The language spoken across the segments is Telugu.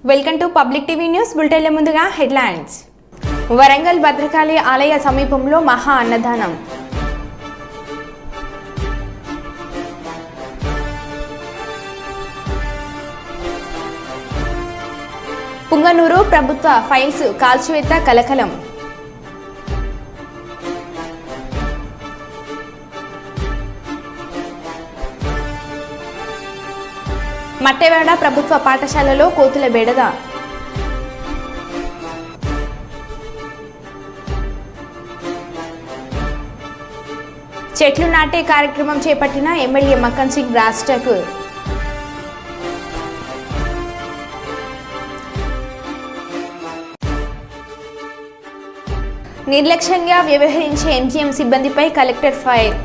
Welcome to public TV news బులెటిన్ల ముందుగా హెడ్లైన్స్. వరంగల్ భద్రకాళి ఆలయ సమీపంలో మహా అన్నదానం. పుంగనూరు ప్రభుత్వ ఫైల్స్ కాల్చివేత కలకలం. మట్టెవాడ ప్రభుత్వ పాఠశాలలో కోతుల బెడద. చెట్లు నాటే కార్యక్రమం చేపట్టిన ఎమ్మెల్యే మక్కన్ సింగ్ రాష్ట్రకు. నిర్లక్ష్యంగా వ్యవహరించే ఎంజీఎం సిబ్బందిపై కలెక్టర్ ఫైర్.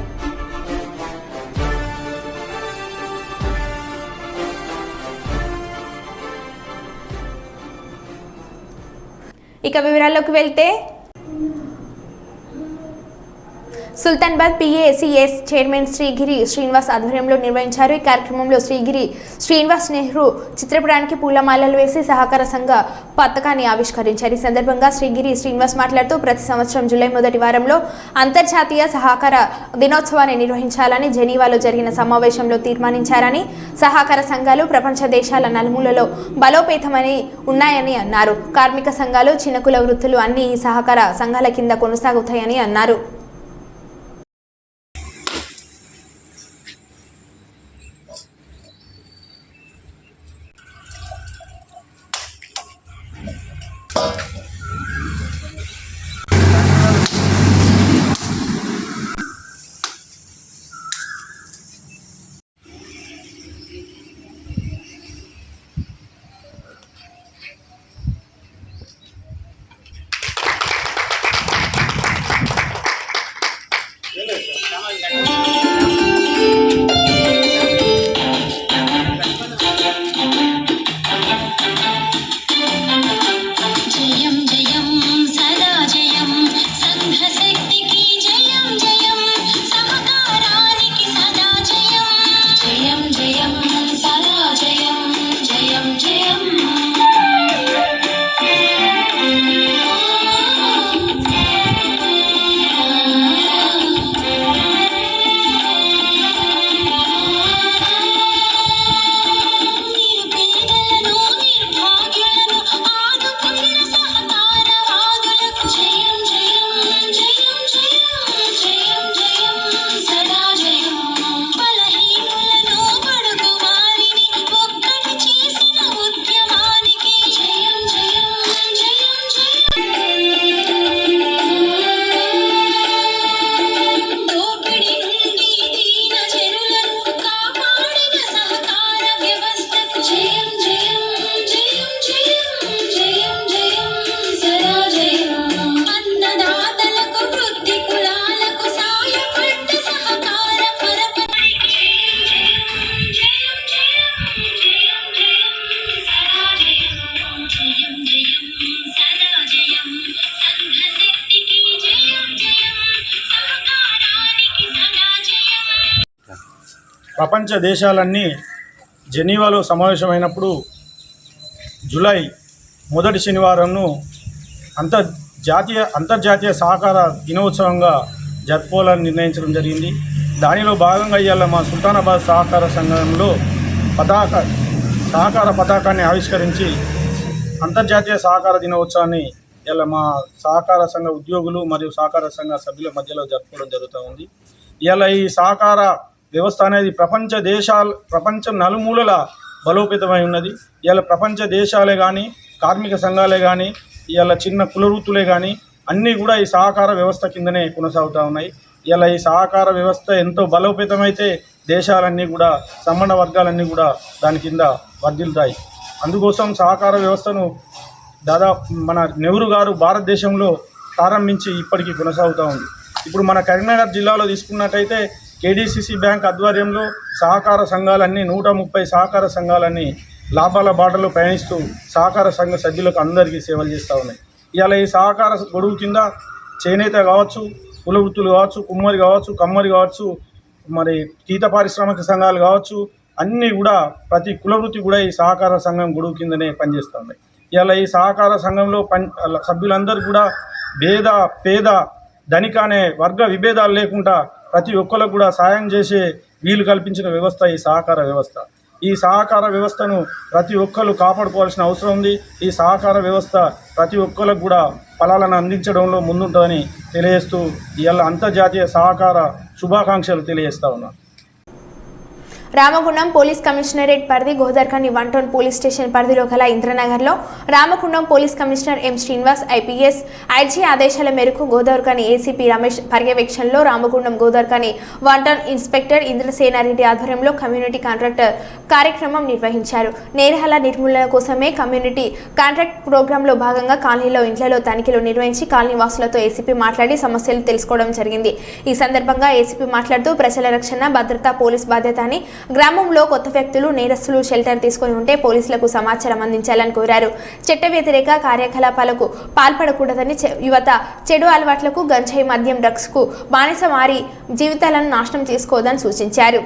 ఇక వివరాల్లోకి వెళ్తే, సుల్తానాబాద్ పిఏసిఎస్ చైర్మన్ శ్రీగిరి శ్రీనివాస్ ఆధ్వర్యంలో నిర్వహించారు. ఈ కార్యక్రమంలో శ్రీగిరి శ్రీనివాస్ నెహ్రూ చిత్రపటానికి పూలమాలలు వేసి సహకార సంఘ పథకాన్ని ఆవిష్కరించారు. ఈ సందర్భంగా శ్రీగిరి శ్రీనివాస్ మాట్లాడుతూ ప్రతి సంవత్సరం జూలై మొదటి వారంలో అంతర్జాతీయ సహకార దినోత్సవాన్ని నిర్వహించాలని జెనీవాలో జరిగిన సమావేశంలో తీర్మానించారని, సహకార సంఘాలు ప్రపంచ దేశాల నలుమూలలో బలోపేతమని ఉన్నాయని అన్నారు. కార్మిక సంఘాలు, చిన్నకుల వృత్తులు అన్ని ఈ సహకార సంఘాల కింద కొనసాగుతాయని అన్నారు. ప్రపంచ దేశాలన్నీ జెనీవాలో సమావేశమైనప్పుడు జూలై మొదటి శనివారంను అంతర్జాతీయ సహకార దినోత్సవంగా జరుపుకోవాలని నిర్ణయించడం జరిగింది. దానిలో భాగంగా ఇవాళ మా సుల్తానాబాద్ సహకార సంఘంలో సహకార పతాకాన్ని ఆవిష్కరించి అంతర్జాతీయ సహకార దినోత్సవాన్ని ఇలా మా సహకార సంఘ ఉద్యోగులు మరియు సహకార సంఘ సభ్యుల మధ్యలో జరుపుకోవడం జరుగుతూ ఉంది. ఇలా ఈ సహకార వ్యవస్థ అనేది ప్రపంచం నలుమూలల బలోపేతమై ఉన్నది. ఇలా ప్రపంచ దేశాలే కానీ, కార్మిక సంఘాలే కానీ, ఇలా చిన్న కుల వృత్తులే కానీ అన్నీ కూడా ఈ సహకార వ్యవస్థ కిందనే కొనసాగుతూ ఉన్నాయి. ఇలా ఈ సహకార వ్యవస్థ ఎంతో బలోపేతమైతే దేశాలన్నీ కూడా, సంబంధ వర్గాలన్నీ కూడా దాని కింద వర్ధిల్లుతాయి. అందుకోసం సహకార వ్యవస్థను దాదాపు మన నెహ్రూ గారు భారతదేశంలో ప్రారంభించి ఇప్పటికీ కొనసాగుతూ ఉంది. ఇప్పుడు మన కరీంనగర్ జిల్లాలో తీసుకున్నట్టయితే కేడీసీసీ బ్యాంక్ ఆధ్వర్యంలో సహకార సంఘాలన్నీ 130 సహకార సంఘాలన్నీ లాభాల బాటలో ప్రయాణిస్తూ సహకార సంఘ సభ్యులకు అందరికీ సేవలు చేస్తూ ఉన్నాయి. ఇవాళ ఈ సహకార గొడుగు కింద చేనేత కావచ్చు, కుల వృత్తులు కావచ్చు, కుమ్మరి కావచ్చు, కమ్మరి కావచ్చు, మరి గీత పారిశ్రామిక సంఘాలు కావచ్చు, అన్నీ కూడా ప్రతి కులవృత్తి కూడా ఈ సహకార సంఘం గొడుగు కిందనే పనిచేస్తుంది. ఇలా ఈ సహకార సంఘంలో సభ్యులందరూ కూడా పేద ధనిక అనే వర్గ విభేదాలు లేకుండా ప్రతి ఒక్కరికి కూడా సాయం చేసే వీలు కల్పించిన వ్యవస్థ ఈ సహకార వ్యవస్థ. ఈ సహకార వ్యవస్థను ప్రతి ఒక్కరు కాపాడుకోవాల్సిన అవసరం ఉంది. ఈ సహకార వ్యవస్థ ప్రతి ఒక్కరికి కూడా ఫలాలను అందించడంలో ముందుంటుందని తెలియజేస్తూ ఇవాళ అంతర్జాతీయ సహకార శుభాకాంక్షలు తెలియజేస్తా ఉన్నాను. రామగుండం పోలీస్ కమిషనరేట్ పరిధి గోదార్కని 1 టౌన్ పోలీస్ స్టేషన్ పరిధిలో గల ఇంద్రనగర్లో Ramagundam police commissioner M Srinivas IPS IG ఆదేశాల మేరకు గోదార్కని ఏసీపీ రమేష్ పర్యవేక్షణలో రామగుండం గోదార్కని 1 టౌన్ ఇన్స్పెక్టర్ ఇంద్రసేనారెడ్డి ఆధ్వర్యంలో కమ్యూనిటీ కాంట్రాక్ట్ కార్యక్రమం నిర్వహించారు. నేరహాల నిర్మూలన కోసమే కమ్యూనిటీ కాంట్రాక్ట్ ప్రోగ్రాంలో భాగంగా కాలనీలో ఇండ్లలో తనిఖీలు నిర్వహించి కాలనీ వాసులతో ఏసీపీ మాట్లాడి సమస్యలు తెలుసుకోవడం జరిగింది. ఈ సందర్భంగా ఏసీపీ మాట్లాడుతూ ప్రజల రక్షణ భద్రత పోలీస్ బాధ్యత అని గ్రామంలో కొత్త వ్యక్తులు నేరస్తులు షెల్టర్ తీసుకుని ఉంటే పోలీసులకు సమాచారం అందించాలని కోరారు. చట్ట వ్యతిరేక కార్యకలాపాలకు పాల్పడకూడదని యువత చెడు అలవాట్లకు గంజాయి మద్యం డ్రగ్స్ కు బానిస మారి జీవితాలను నాశనం చేసుకోవద్దని సూచించారు.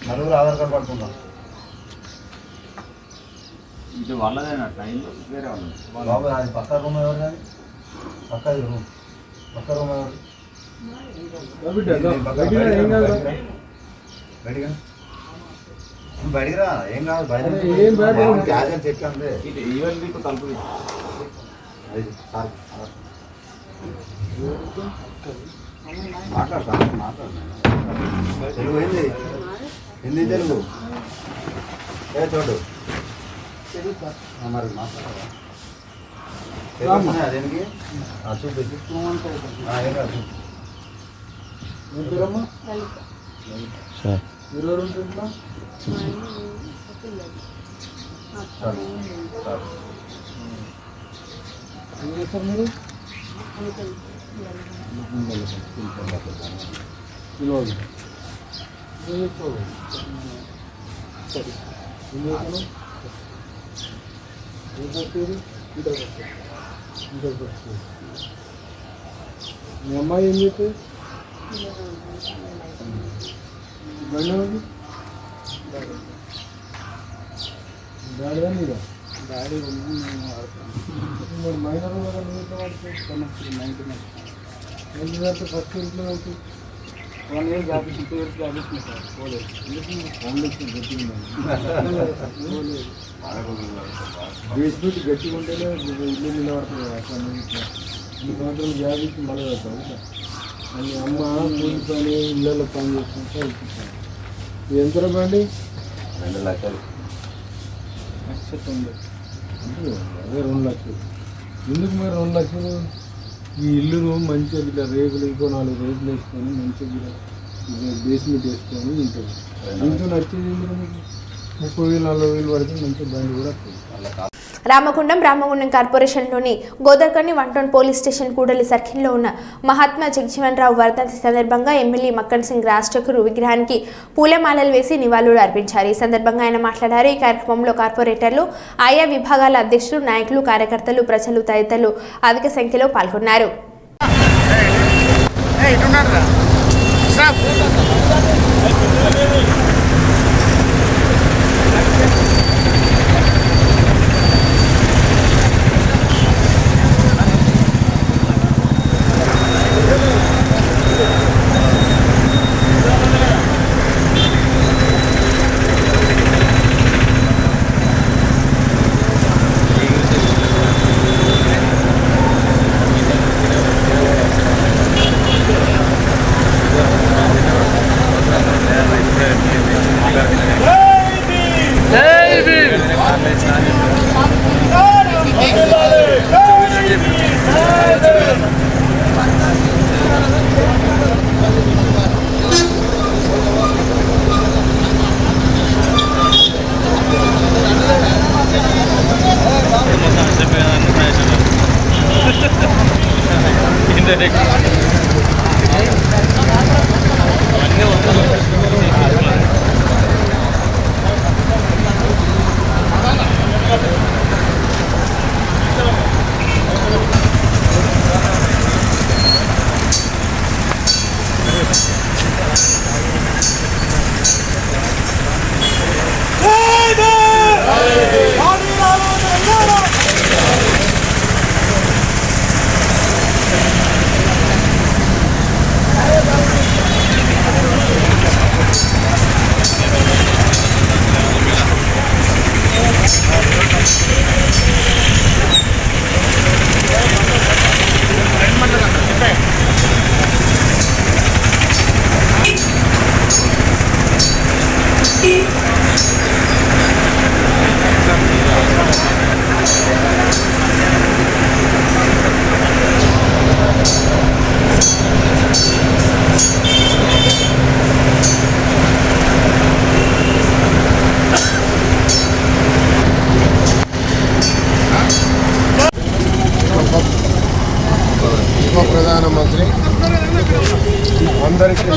నలుగురు ఆధార్ కార్డు పడుతున్నాం. ఇది వాళ్ళదేనా ట్రైన్ వేరే వాళ్ళు బాబు అది పక్క రూమ్ ఎవరు కానీ పక్క రూమ్ ఎవరు బయటికిరా ఏం కాదు బయట చెప్తాందే ఈవెన్ మీకు తలుపు మాట్లాడతాను తెలుగు హిందీ తెలుగు ఏ చోటు మరి మాట్లాడదా అదేంటి చూపించు మీరు మీ అమ్మాయి ఏం చెప్పి డాడీ మీద డాడీ మరి మైనర్ వాడితే ఫస్ట్ ఇంట్లో 1 ఇయర్ జాబ్ 2 ఇయర్స్ జాబ్ ఇచ్చిన సార్ పోలేదు బేస్మెంట్ గట్టిగా ఉంటేనే ఇల్లు నిలబడుతుంది అట్లా 2 సంవత్సరాలు జాబ్ ఇచ్చి మళ్ళీ పెడతాం మళ్ళీ అమ్మ కూలి పని ఇళ్ళలో పని చేసుకుంటే ఇప్పిస్తాను. ఎంత బండి 2 లక్షలు అదే 2 లక్షలు ఎందుకు మరి 2 లక్షలు? ఈ ఇల్లు మంచిగా ఇట్లా రేకులు ఇంకో 4 రేకులు వేసుకొని మంచిగా బేస్మెంట్ వేసుకొని ఉంటుంది. ఇంట్లో నచ్చేది మీకు 30,000-40,000 పడితే మంచిగా బండి కూడా వస్తుంది. రామగుండం కార్పొరేషన్లోని గోదార్కని 1 టౌన్ పోలీస్ స్టేషన్ కూడలి సర్కిల్లో ఉన్న మహాత్మా జగజీవన్ రావు వర్ధంతి సందర్భంగా ఎమ్మెల్యే మక్కన్ సింగ్ రాజ్ఠాకూర్ విగ్రహానికి పూలమాలలు వేసి నివాళులు అర్పించారు. ఈ సందర్భంగా ఆయన మాట్లాడారు. ఈ కార్యక్రమంలో కార్పొరేటర్లు, ఆయా విభాగాల అధ్యక్షులు, నాయకులు, కార్యకర్తలు, ప్రజలు తదితరులు అధిక సంఖ్యలో పాల్గొన్నారు.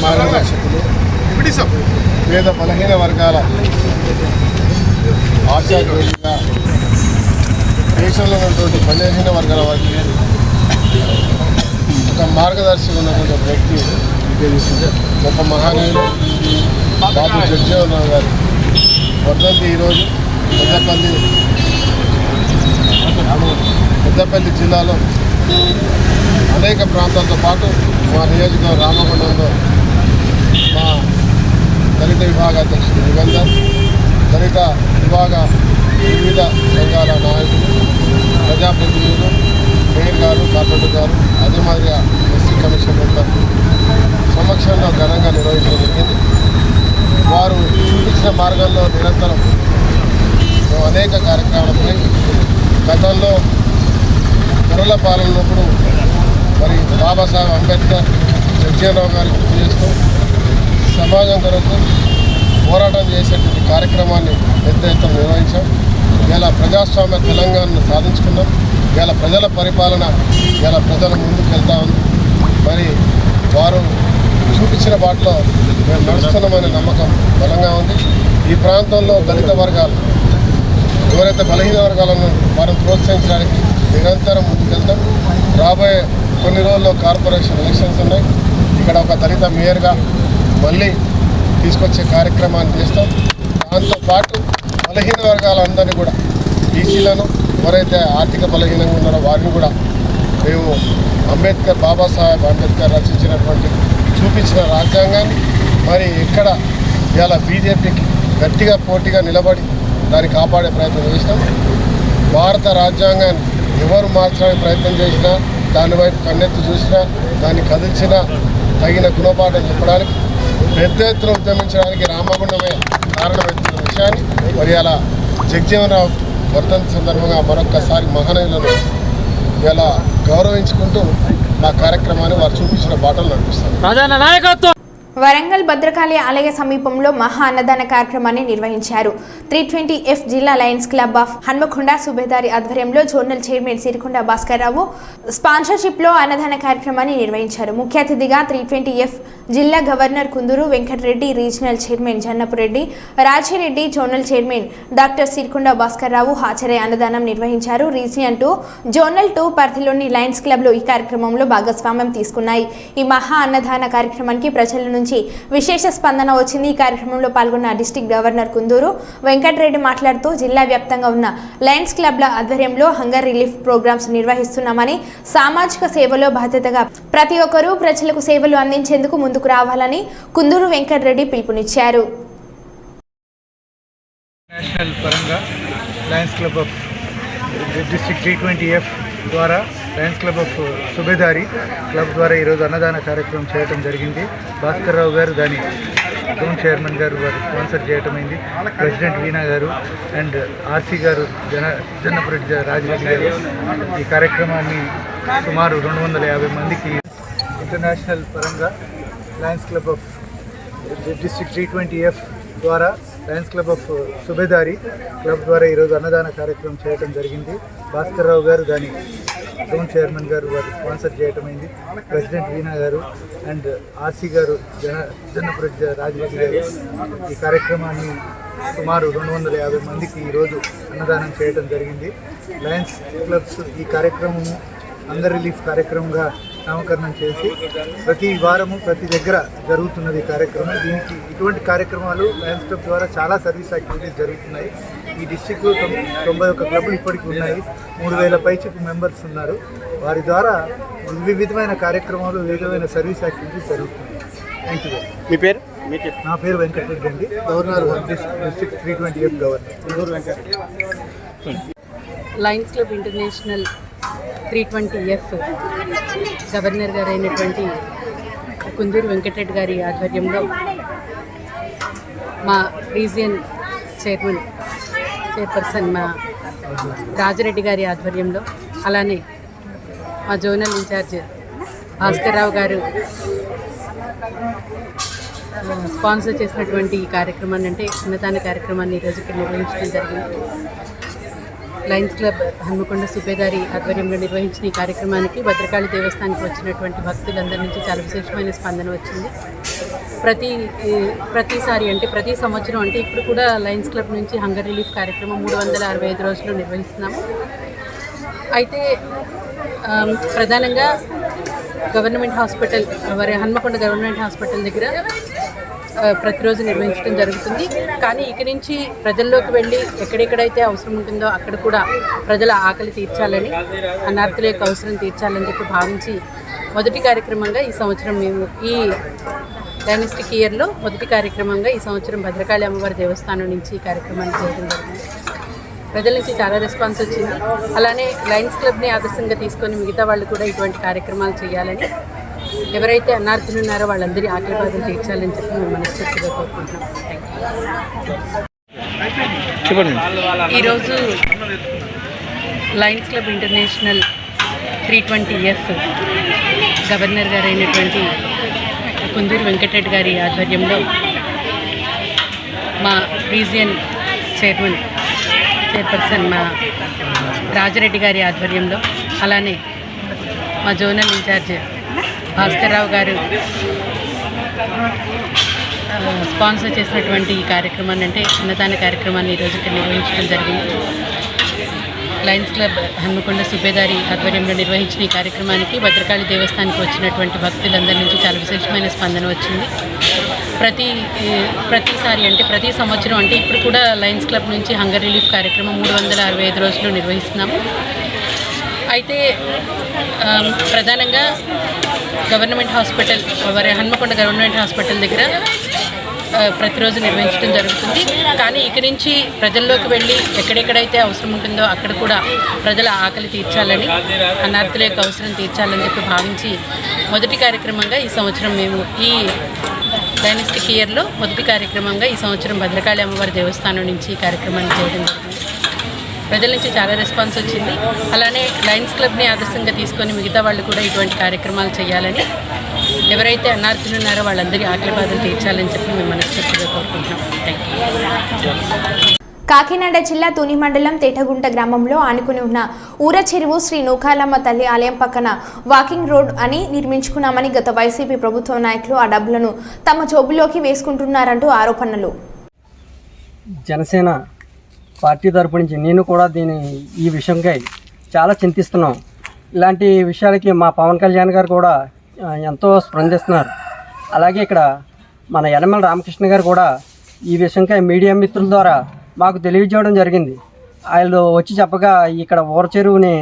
మార్గదర్శకులు, పేద బలహీన వర్గాల ఆశాజ్యోతిగా దేశంలో ఉన్నటువంటి బలహీన వర్గాల వారికి ఒక మార్గదర్శి ఉన్నటువంటి ఒక వ్యక్తి, ఒక మహనీయులు బాబు జగజ్జీవనరావు గారు వర్ధంతి ఈరోజు పెద్దపల్లి జిల్లాలో అనేక ప్రాంతాలతో పాటు మా నియోజకవర్గం రామగుండంలో మా దళిత విభాగ అధ్యక్షుడు యుగంధర్, దళిత విభాగ వివిధ సంఘాల నాయకులు, ప్రజాప్రతినిధులు, మేయర్ గారు, కార్పొరేటర్ గారు, అదే మాదిరిగా ఎస్సీ కమిషన్ మెంబర్ సమక్షంలో ఘనంగా నిర్వహించడం జరిగింది. వారు చూపించిన మార్గంలో నిరంతరం అనేక కార్యక్రమాలపై గతంలో త్వరల పాలనప్పుడు మరి బాబాసాహెబ్ అంబేద్కర్ జగజ్జీవనరావు గారికి గుర్తు చేస్తూ సమాజం కొరకు పోరాటం చేసేటువంటి కార్యక్రమాన్ని పెద్ద ఎత్తున నిర్వహించాం. ఇలా ప్రజాస్వామ్య తెలంగాణను సాధించుకున్నాం. ఇలా ప్రజల పరిపాలన ఇలా ప్రజల ముందుకు వెళ్తా ఉంది. మరి వారు చూపించిన బాటలో మేము నడుస్తున్నామనే నమ్మకం బలంగా ఉంది. ఈ ప్రాంతంలో దళిత వర్గాలు ఎవరైతే బలహీన వర్గాలను వారిని ప్రోత్సహించడానికి నిరంతరం ముందుకెళ్తాం. రాబోయే కొన్ని రోజుల్లో కార్పొరేషన్ ఎలక్షన్స్ ఉన్నాయి. ఇక్కడ ఒక దళిత మేయర్గా మళ్ళీ తీసుకొచ్చే కార్యక్రమాన్ని చేస్తాం. దాంతోపాటు బలహీన వర్గాలందరినీ కూడా బీసీలను ఎవరైతే ఆర్థిక బలహీనంగా ఉన్నారో వారిని కూడా మేము అంబేద్కర్ బాబాసాహెబ్ అంబేద్కర్ రచించినటువంటి చూపించిన రాజ్యాంగాన్ని మరి ఎక్కడ ఇవాళ బీజేపీకి గట్టిగా పోటీగా నిలబడి దాన్ని కాపాడే ప్రయత్నం చేసినాం. భారత రాజ్యాంగాన్ని ఎవరు మార్చడానికి ప్రయత్నం చేసినా, దాని వైపు కన్నెత్తి చూసినా, దాన్ని కదిల్చినా తగిన గుణపాఠం చెప్పడానికి పెద్ద ఎత్తున ఉద్యమించడానికి రామగుండమే కారణమవుతున్న విషయాన్ని మరి అలా జగజ్జీవనరావు వర్ధంతి సందర్భంగా మరొక్కసారి మహనీయులను ఇలా గౌరవించుకుంటూ మా కార్యక్రమాన్ని వారు చూపించిన బాటలు నడిపిస్తారు. వరంగల్ భద్రకాళి ఆలయ సమీపంలో మహా అన్నదాన కార్యక్రమాన్ని నిర్వహించారు. 320F జిల్లా lions club of Hanamkonda Subedari ఆధ్వర్యంలో జోనల్ చైర్మన్ సిరికొండ భాస్కర్ రావు స్పాన్సర్షిప్లో అన్నదాన కార్యక్రమాన్ని నిర్వహించారు. ముఖ్య అతిథిగా 320F జిల్లా governor Kunduru Venkata Reddy, regional chairman Jannapu Reddy, Raji Reddy, zonal chairman doctor Sirikonda Bhaskar Rao హాజరై అన్నదానం నిర్వహించారు. రీజియన్ 2, జోనల్ 2 పరిధిలోని లయన్స్ క్లబ్లు ఈ కార్యక్రమంలో భాగస్వామ్యం తీసుకున్నాయి. ఈ మహా అన్నదాన కార్యక్రమానికి ప్రజల నుంచి విశేష స్పందన వచ్చింది. ఈ కార్యక్రమంలో పాల్గొన్న డిస్ట్రిక్ట్ గవర్నర్ కుందూరు వెంకటరెడ్డి మాట్లాడుతూ జిల్లా వ్యాప్తంగా ఉన్న లయన్స్ క్లబ్ల ఆధ్వర్యంలో హంగర్ రిలీఫ్ ప్రోగ్రామ్స్ నిర్వహిస్తున్నామని, సామాజిక సేవలో బాధ్యతగా ప్రతి ఒక్కరూ ప్రజలకు సేవలు అందించేందుకు ముందుకు రావాలని కుందూరు వెంకటరెడ్డి పిలుపునిచ్చారు. నేషనల్ పరంగా Lions club of district 320F ద్వారా Lions club of Subedari club ద్వారా ఈరోజు అన్నదాన కార్యక్రమం చేయడం జరిగింది. భాస్కర్ రావు గారు దాని జోన్ చైర్మన్ గారు వారు స్పాన్సర్ చేయటమైంది. ప్రెసిడెంట్ వీణా గారు అండ్ ఆర్సీ గారు జన్నపురెడ్డి రాజిరెడ్డి గారు ఈ కార్యక్రమాన్ని సుమారు 250 మందికి ఇంటర్నేషనల్ పరంగా Lions club of district 320F ద్వారా Lions club of Subedari club ద్వారా ఈరోజు అన్నదాన కార్యక్రమం చేయడం జరిగింది. భాస్కర్ రావు గారు దాని జోన్ చైర్మన్ గారు వారు స్పాన్సర్ చేయటమైంది. ప్రెసిడెంట్ వీణా గారు అండ్ ఆర్సీ గారు జన్నపురెడ్డి రాజిరెడ్డి గారు ఈ కార్యక్రమాన్ని సుమారు 250 మందికి ఈరోజు అన్నదానం చేయడం జరిగింది. లయన్స్ క్లబ్స్ ఈ కార్యక్రమము హంగర్ రిలీఫ్ కార్యక్రమంగా నామకరణం చేసి ప్రతి వారము ప్రతి దగ్గర జరుగుతున్నది ఈ కార్యక్రమం. దీనికి ఇటువంటి కార్యక్రమాలు లయన్స్ క్లబ్ ద్వారా చాలా సర్వీస్ యాక్టివిటీస్ జరుగుతున్నాయి. ఈ డిస్టిక్లో 91 క్లబ్లు ఇప్పటికీ ఉన్నాయి. 3000 పైచిపు మెంబర్స్ ఉన్నారు. వారి ద్వారా వివిధమైన కార్యక్రమాలు, వివిధమైన సర్వీస్ యాక్టివిటీస్ జరుగుతున్నాయి. Thank you. మీ పేరు? నా పేరు వెంకటరెడ్డి అండి, governor district 320F governor Venkata Reddy. Lions club international 320F governor గారు అయినటువంటి కుందూరు వెంకటరెడ్డి గారి ఆధ్వర్యంలో మా రీజియన్ చైర్పర్సన్ మా రాజిరెడ్డి గారి ఆధ్వర్యంలో, అలానే మా జోనల్ ఇన్ఛార్జ్ భాస్కర్ రావు గారు స్పాన్సర్ చేసినటువంటి ఈ కార్యక్రమాన్ని, అంటే అన్నదాన కార్యక్రమాన్ని ఈరోజు ఇక్కడ నిర్వహించడం జరిగింది. లయన్స్ క్లబ్ హన్మకొండ సుబేదారి ఆధ్వర్యంలో నిర్వహించిన ఈ కార్యక్రమానికి భద్రకాళి దేవస్థానానికి వచ్చినటువంటి భక్తులందరి నుంచి చాలా విశేషమైన స్పందన వచ్చింది. ప్రతిసారి అంటే ప్రతి సంవత్సరం అంటే ఇప్పుడు కూడా లయన్స్ క్లబ్ నుంచి హంగర్ రిలీఫ్ కార్యక్రమం 365 రోజులు నిర్వహిస్తున్నాము. అయితే ప్రధానంగా government hospital Hanamkonda government hospital దగ్గర ప్రతిరోజు నిర్వహించడం జరుగుతుంది. కానీ ఇక నుంచి ప్రజల్లోకి వెళ్ళి ఎక్కడెక్కడైతే అవసరం ఉంటుందో అక్కడ కూడా ప్రజల ఆకలి తీర్చాలని, అన్నార్థుల యొక్క అవసరం తీర్చాలని చెప్పి భావించి మొదటి కార్యక్రమంగా ఈ సంవత్సరం మేము ఈ డైనస్టిక్ ఇయర్లో మొదటి కార్యక్రమంగా ఈ సంవత్సరం భద్రకాళి అమ్మవారి దేవస్థానం నుంచి ఈ కార్యక్రమాన్ని చేయడం జరిగింది. ప్రజల నుంచి చాలా రెస్పాన్స్ వచ్చింది. అలానే లయన్స్ క్లబ్ని ఆదర్శంగా తీసుకొని మిగతా వాళ్ళు కూడా ఇటువంటి కార్యక్రమాలు చేయాలని, ఎవరైతే అన్నార్థులు ఉన్నారో వాళ్ళందరి ఆకలి బాధలు తీర్చాలని చెప్పి మేము మనస్ఫూర్తిగా కోరుకుంటున్నాం. ఈరోజు Lions club international 320F governor గారు అయినటువంటి కుందూరు వెంకటరెడ్డి గారి ఆధ్వర్యంలో మా రీజియన్ చైర్పర్సన్ మా రాజరెడ్డి గారి ఆధ్వర్యంలో, అలానే మా జోనల్ ఇన్ఛార్జ్ భాస్కర్రావు గారు స్పాన్సర్ చేసినటువంటి ఈ కార్యక్రమాన్ని అంటే అన్నదాన కార్యక్రమాన్ని ఈరోజు ఇక్కడ నిర్వహించడం జరిగింది. లయన్స్ క్లబ్ హన్మకొండ సుబేదారి ఆధ్వర్యంలో నిర్వహించిన ఈ కార్యక్రమానికి భద్రకాళి దేవస్థానానికి వచ్చినటువంటి భక్తులందరి నుంచి చాలా విశేషమైన స్పందన వచ్చింది. ప్రతిసారి అంటే ప్రతి సంవత్సరం అంటే ఇప్పుడు కూడా లయన్స్ క్లబ్ నుంచి హంగర్ రిలీఫ్ కార్యక్రమం 365 రోజులు నిర్వహిస్తున్నాము. అయితే ప్రధానంగా government hospital Hanamkonda government hospital దగ్గర ప్రతిరోజు నిర్వహించడం జరుగుతుంది. కానీ ఇక నుంచి ప్రజల్లోకి వెళ్ళి ఎక్కడెక్కడైతే అవసరం ఉంటుందో అక్కడ కూడా ప్రజల ఆకలి తీర్చాలని, అన్నార్థుల యొక్క అవసరం తీర్చాలని చెప్పి భావించి మొదటి కార్యక్రమంగా ఈ సంవత్సరం మేము ఈ డైనస్టిక్ ఇయర్లో మొదటి కార్యక్రమంగా ఈ సంవత్సరం భద్రకాళి అమ్మవారి దేవస్థానం నుంచి ఈ కార్యక్రమాన్ని చేయడం జరిగింది. ప్రజల నుంచి చాలా రెస్పాన్స్ వచ్చింది. అలానే లయన్స్ క్లబ్ని ఆదర్శంగా తీసుకొని మిగతా వాళ్ళు కూడా ఇటువంటి కార్యక్రమాలు చేయాలని, ఎవరైతే అన్నార్థులు ఉన్నారో వాళ్ళందరి ఆకలి బాధలు తీర్చాలని చెప్పి మేము మనస్ఫూర్తిగా కోరుకుంటున్నాం. Thank you. కాకినాడ జిల్లా తుని మండలం తేటగుంట గ్రామంలో ఆనుకుని ఉన్న ఊర చెరువు శ్రీ నూకాలమ్మ తల్లి ఆలయం పక్కన వాకింగ్ రోడ్ అని నిర్మించుకున్నామని గత వైసీపీ ప్రభుత్వ నాయకులు ఆ డబ్బులను తమ జోబులోకి వేసుకుంటున్నారంటూ ఆరోపణలు. జనసేన పార్టీ తరపు నుంచి నేను కూడా ఈ విషయంకై చాలా చింతిస్తున్నాం. ఇలాంటి విషయాలకి మా పవన్ కళ్యాణ్ గారు కూడా ఎంతో స్పందిస్తున్నారు. అలాగే ఇక్కడ మన యనమల రామకృష్ణ గారు కూడా ఈ విషయంకై మీడియా మిత్రుల ద్వారా మాకు తెలియజేయడం జరిగింది. వాళ్ళు వచ్చి చెప్పగా ఇక్కడ ఊర చెరువుని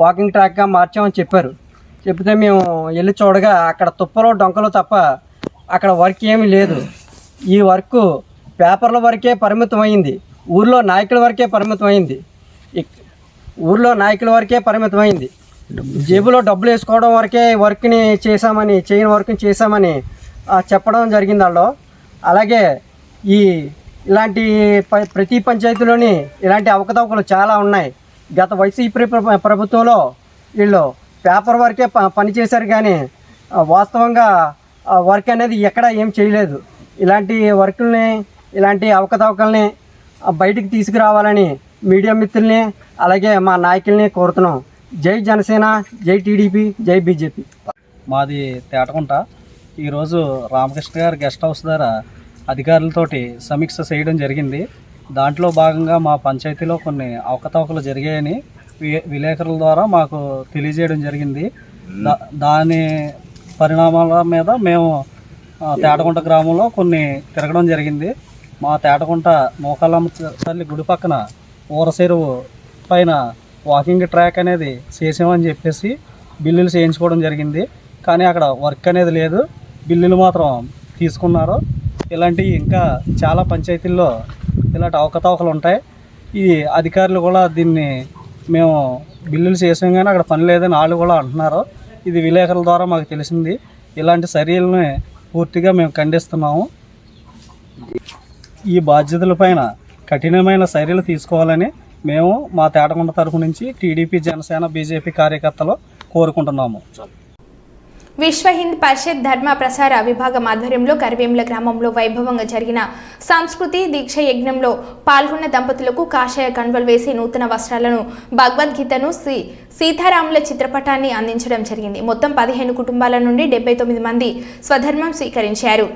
వాకింగ్ ట్రాక్గా మార్చామని చెప్పారు. చెప్తే మేము వెళ్ళి చూడగా అక్కడ తుప్పలు డొంకలు తప్ప అక్కడ వర్క్ ఏమీ లేదు. ఈ వర్క్ పేపర్ల వరకే పరిమితమైంది, ఊర్లో నాయకుల వరకే పరిమితమైంది. జేబులో డబ్బులు వేసుకోవడం వరకే వర్క్ని చేశామని, చేయని వర్క్ని చేశామని చెప్పడం జరిగింది వాళ్ళు. అలాగే ఇలాంటి ప్రతి పంచాయతీలోని ఇలాంటి అవకతవకలు చాలా ఉన్నాయి. గత వైసీపీ ప్రభుత్వంలో వీళ్ళు పేపర్ వరకే పనిచేశారు కానీ వాస్తవంగా వర్క్ అనేది ఎక్కడ ఏం చేయలేదు. ఇలాంటి వర్కుల్ని, ఇలాంటి అవకతవకల్ని బయటికి తీసుకురావాలని మీడియా మిత్రుల్ని అలాగే మా నాయకుల్ని కోరుతున్నాం. జై జనసేన, జై టీడీపీ, జై బీజేపీ. మాది తేటకుంట. ఈరోజు రామకృష్ణ గారి గెస్ట్ హౌస్ ద్వారా అధికారులతోటి సమీక్ష చేయడం జరిగింది. దాంట్లో భాగంగా మా పంచాయతీలో కొన్ని అవకతవకలు జరిగాయని విలేకరుల ద్వారా మాకు తెలియజేయడం జరిగింది. దాని పరిణామాల మీద మేము తేటకుంట గ్రామంలో కొన్ని తిరగడం జరిగింది. మా తేటకుంట నూకాలమ్మ తల్లి గుడి పక్కన ఊర చెరువు పైన వాకింగ్ ట్రాక్ అనేది చేసామని చెప్పేసి బిల్లులు చేయించుకోవడం జరిగింది. కానీ అక్కడ వర్క్ అనేది లేదు, బిల్లులు మాత్రం తీసుకున్నారు. ఇలాంటివి ఇంకా చాలా పంచాయతీల్లో ఇలాంటి అవకతవకలు ఉంటాయి. ఈ అధికారులు కూడా దీన్ని మేము బిల్లులు చేసాం కానీ అక్కడ పని లేదని వాళ్ళు కూడా అంటున్నారు. ఇది విలేకరుల ద్వారా మాకు తెలిసింది. ఇలాంటి చర్యలని పూర్తిగా మేము ఖండిస్తున్నాము. ఈ బాధ్యతలపైన కఠినమైన చర్యలు తీసుకోవాలని మేము మా తేటకుంట తరఫు నుంచి టీడీపీ, జనసేన, బీజేపీ కార్యకర్తలు కోరుకుంటున్నాము. విశ్వ హింద్ పరిషత్ ధర్మ ప్రసార విభాగం ఆధ్వర్యంలో కరివేముల గ్రామంలో వైభవంగా జరిగిన సంస్కృతి దీక్ష యజ్ఞంలో పాల్గొన్న దంపతులకు కాషాయ కండువలు వేసి నూతన వస్త్రాలను, భగవద్గీతను, సీతారాముల చిత్రపటాన్ని అందించడం జరిగింది. మొత్తం 15 కుటుంబాల నుండి 79 మంది స్వధర్మం స్వీకరించారు.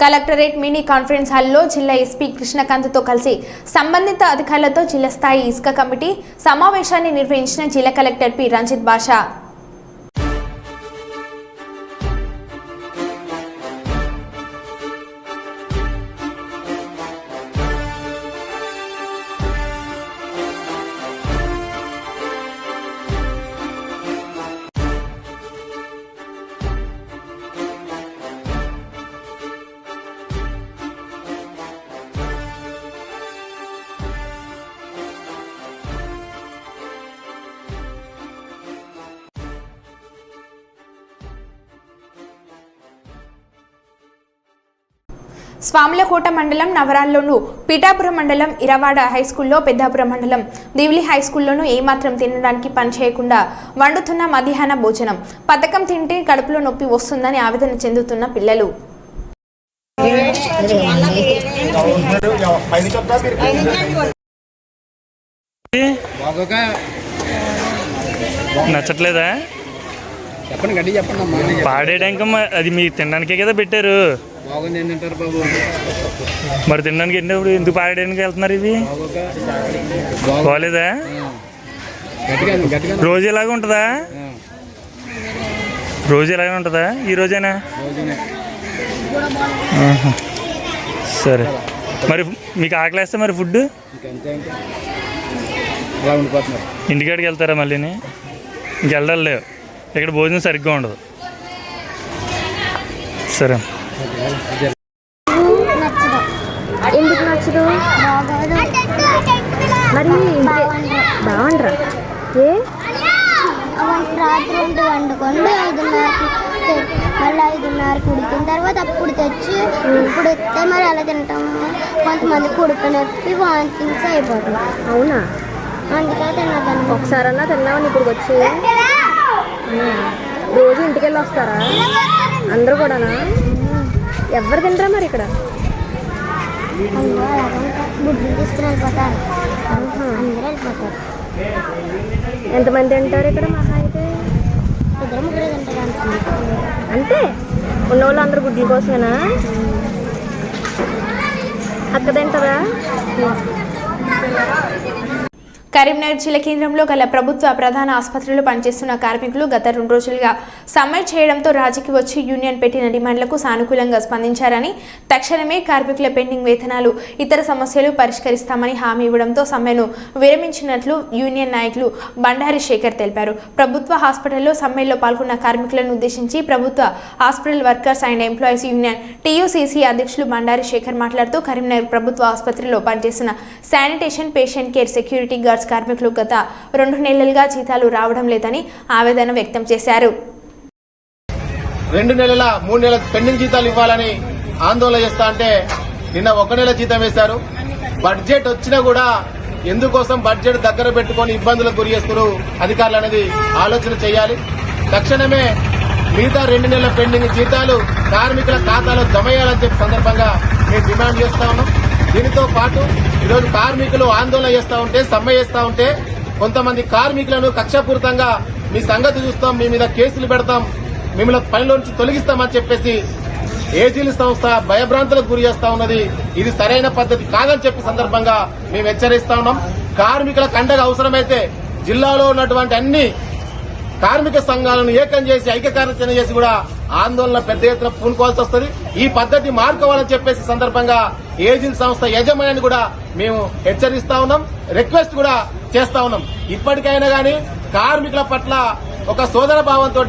కలెక్టరేట్ మినీ కాన్ఫరెన్స్ హాల్లో జిల్లా ఎస్పీ కృష్ణకాంత్తో కలిసి సంబంధిత అధికారులతో జిల్లా స్థాయి ఇసుక కమిటీ సమావేశాన్ని నిర్వహించిన జిల్లా కలెక్టర్ పి రంజిత్ బాషా. స్వాములకోట మండలం నవరాల్లోను, పీఠాపురం మండలం ఇరవాడ హైస్కూల్లో, పెద్దాపురం మండలం దివిలి హైస్కూల్లోనూ ఏమాత్రం తినడానికి పని చేయకుండా వండుతున్న మధ్యాహ్న భోజనం పథకం తింటే కడుపులో నొప్పి వస్తుందని ఆవేదన చెందుతున్న పిల్లలు. నచ్చట్లేదా? పాడేయడానికి అది మీరు తినడానికే కదా పెట్టారు. మరి తినడానికి వెళ్ళినప్పుడు ఎందుకు పాడేయడానికి వెళ్తున్నారు? ఇవి బాగోలేదా? రోజు ఇలాగే ఉంటుందా? రోజు ఇలాగే ఉంటుందా? ఈ రోజేనా? సరే. మరి మీకు ఆకలేస్తే మరి ఫుడ్ ఇంటికాడికి వెళ్తారా? మళ్ళీని ఇంకెళ్ళాలి లేవు. ఇక్కడ భోజనం సరిగ్గా ఉండదు. సరే. ఎందుకు నచ్చదు? మరి బాగుండరా? రాత్రి వండుకొని 5:30కి మళ్ళీ 5:30కి ఉడికిన తర్వాత అప్పుడు తెచ్చి ఇప్పుడు ఇస్తే మరి ఎలా తింటాము? కొంతమంది కుడుపు నొప్పి వామిటింగ్స్ అయిపోతుంది. అవునా? అందుకే తిన్నదాన్ని. ఒకసారన్నా తిన్నామని ఇప్పుడు వచ్చి రోజు ఇంటికి వెళ్ళి వస్తారా అందరూ కూడానా? ఎవరు తింటారా మరి ఇక్కడ? గుడ్లు తీసుకుని వెళ్ళిపోతారు. అందరూ వెళ్ళిపోతారు. ఎంతమంది తింటారు ఇక్కడ? మహా అయితే 2-3 తింటారు అంతే. ఉన్నవాళ్ళు అందరూ గుడ్ల కోసమేనా? అక్క తింటారా? కరీంనగర్ జిల్లా కేంద్రంలో గల ప్రభుత్వ ప్రధాన ఆసుపత్రిలో పనిచేస్తున్న కార్మికులు గత 2 రోజులుగా సమ్మె చేయడంతో రాజీకి వచ్చి యూనియన్ పెట్టిన డిమాండ్లకు సానుకూలంగా స్పందించారని, తక్షణమే కార్మికుల పెండింగ్ వేతనాలు, ఇతర సమస్యలు పరిష్కరిస్తామని హామీ ఇవ్వడంతో సమ్మెను విరమించినట్లు యూనియన్ నాయకులు బండారి శేఖర్ తెలిపారు. ప్రభుత్వ హాస్పిటల్లో సమ్మెలో పాల్గొన్న కార్మికులను ఉద్దేశించి ప్రభుత్వ hospital workers and employees union TUCC అధ్యక్షులు బండారి శేఖర్ మాట్లాడుతూ, కరీంనగర్ ప్రభుత్వ ఆసుపత్రిలో పనిచేస్తున్న sanitation, patient care, security guards కార్మికులు గత 2 నెలలుగా జీతాలు రావడం లేదని ఆవేదన వ్యక్తం చేశారు. 2 నెలల 3 నెలల పెండింగ్ జీతాలు ఇవ్వాలని ఆందోళన చేస్తా అంటే నిన్న 1 నెల జీతం వేశారు. బడ్జెట్ వచ్చినా కూడా ఎందుకోసం బడ్జెట్ దగ్గర పెట్టుకొని ఇబ్బందులకు గురి చేస్తున్నారు అధికారులు అనేది ఆలోచన చేయాలి. తక్షణమే మిగతా 2 నెలల పెండింగ్ జీతాలు కార్మికుల ఖాతాలో జమ చేయాలని చెప్పి సందర్భంగా మేము డిమాండ్ చేస్తా ఉన్నాం. దీనితో పాటు ఈరోజు కార్మికులు ఆందోళన చేస్తా ఉంటే, సమ్మె చేస్తా ఉంటే కొంతమంది కార్మికులను కక్షపూరితంగా మీ సంగతి చూస్తాం, మీ మీద కేసులు పెడతాం, మిమ్మల్ని పనిలో నుంచి తొలగిస్తామని చెప్పేసి ఏజీల సంస్థ భయభ్రాంతులకు గురి చేస్తా ఉన్నది. ఇది సరైన పద్ధతి కాదని చెప్పి సందర్భంగా మేము హెచ్చరిస్తా ఉన్నాం. కార్మికుల కండగా అవసరమైతే జిల్లాలో ఉన్నటువంటి అన్ని కార్మిక సంఘాలను ఏకం చేసి ఐక్యకార్యాచరణ చేసి కూడా ఆందోళన పెద్ద ఎత్తున పూనుకోవాల్సి వస్తుంది. ఈ పద్ధతి మార్చుకోవాలని చెప్పేసి సందర్భంగా ఏజెన్సీ సంస్థ యజమాని కూడా మేము హెచ్చరిస్తా ఉన్నాం, రిక్వెస్ట్ కూడా చేస్తా ఉన్నాం. ఇప్పటికైనా గానీ కార్మికుల పట్ల ఒక సోదరి భావంతో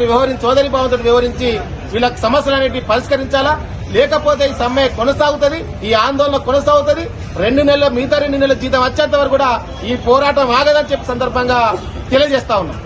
వ్యవహరించి వీళ్ళకి సమస్యలన్నింటినీ పరిష్కరించాలా, లేకపోతే ఈ సమ్మె కొనసాగుతుంది, ఈ ఆందోళన కొనసాగుతుంది. 2 నెలల మిగతా 2 నెలల జీతం వచ్చేంత వరకు కూడా ఈ పోరాటం ఆగదని చెప్పి సందర్భంగా తెలియజేస్తా ఉన్నాం.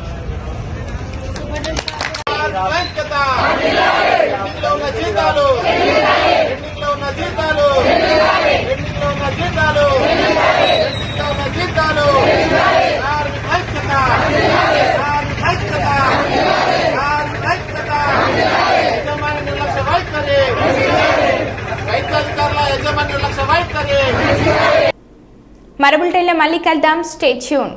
మరో బులెటిన్లో మళ్ళీ కలుద్దాం. Stay tune.